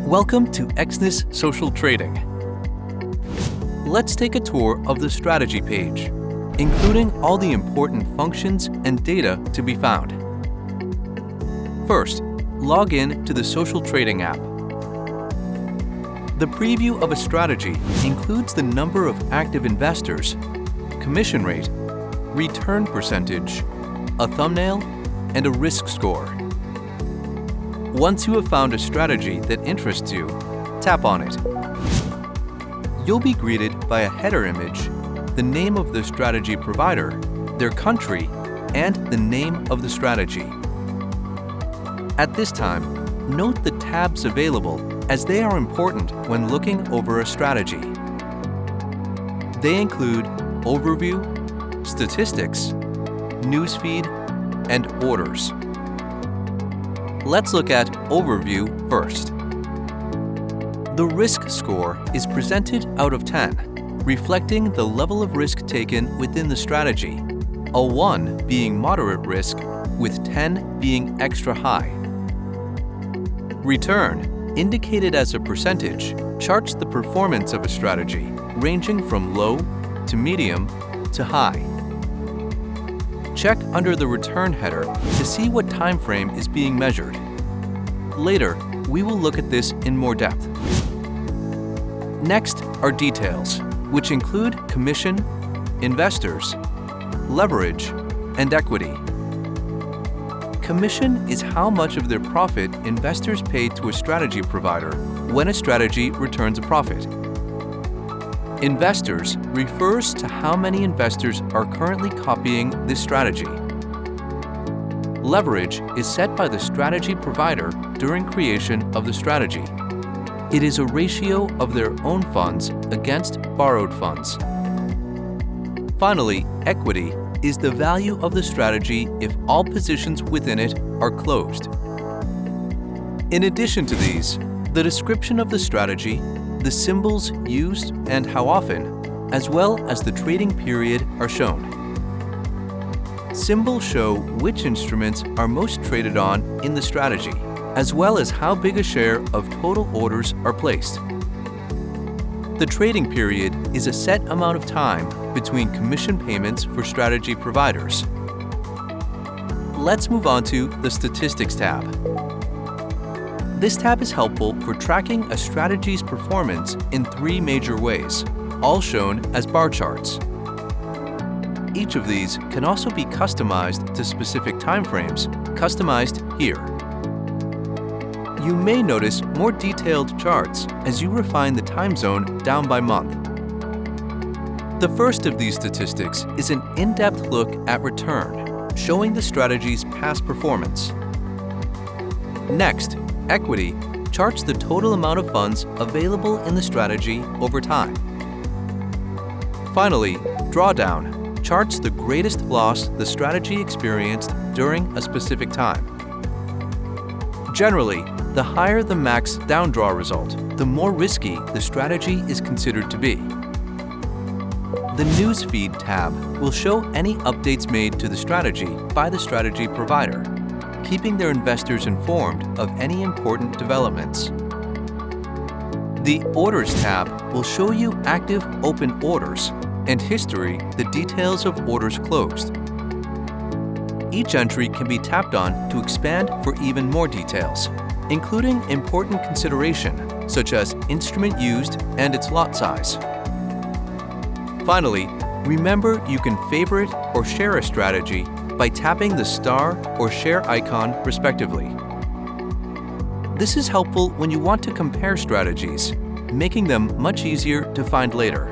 Welcome to Exness Social Trading. Let's take a tour of the strategy page, including all the important functions and data to be found. First, log in to the Social Trading app. The preview of a strategy includes the number of active investors, commission rate, return percentage, a thumbnail, and a risk score. Once you have found a strategy that interests you, tap on it. You'll be greeted by a header image, the name of the strategy provider, their country, and the name of the strategy. At this time, note the tabs available as they are important when looking over a strategy. They include Overview, Statistics, Newsfeed, and Orders. Let's look at Overview first. The risk score is presented out of 10, reflecting the level of risk taken within the strategy, a 1 being moderate risk, with 10 being extra high. Return, indicated as a percentage, charts the performance of a strategy, ranging from low to medium to high. Check under the return header to see what time frame is being measured. Later, we will look at this in more depth. Next are details, which include commission, investors, leverage, and equity. Commission is how much of their profit investors pay to a strategy provider when a strategy returns a profit. Investors refers to how many investors are currently copying this strategy. Leverage is set by the strategy provider during creation of the strategy. It is a ratio of their own funds against borrowed funds. Finally, equity is the value of the strategy if all positions within it are closed. In addition to these, the description of the strategy, the symbols used and how often, as well as the trading period are shown. Symbols show which instruments are most traded on in the strategy, as well as how big a share of total orders are placed. The trading period is a set amount of time between commission payments for strategy providers. Let's move on to the Statistics tab. This tab is helpful for tracking a strategy's performance in 3 major ways, all shown as bar charts. Each of these can also be customized to specific timeframes, customized here. You may notice more detailed charts as you refine the time zone down by month. The first of these statistics is an in-depth look at return, showing the strategy's past performance. Next, equity charts the total amount of funds available in the strategy over time. Finally, drawdown charts the greatest loss the strategy experienced during a specific time. Generally, the higher the max downdraw result, the more risky the strategy is considered to be. The Newsfeed tab will show any updates made to the strategy by the strategy provider, keeping their investors informed of any important developments. The Orders tab will show you active open orders and history, the details of orders closed. Each entry can be tapped on to expand for even more details, including important consideration such as instrument used and its lot size. Finally, remember you can favorite or share a strategy by tapping the star or share icon respectively. This is helpful when you want to compare strategies, making them much easier to find later.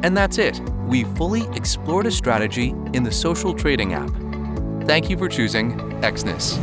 And that's it. We fully explored a strategy in the Social Trading app. Thank you for choosing Exness.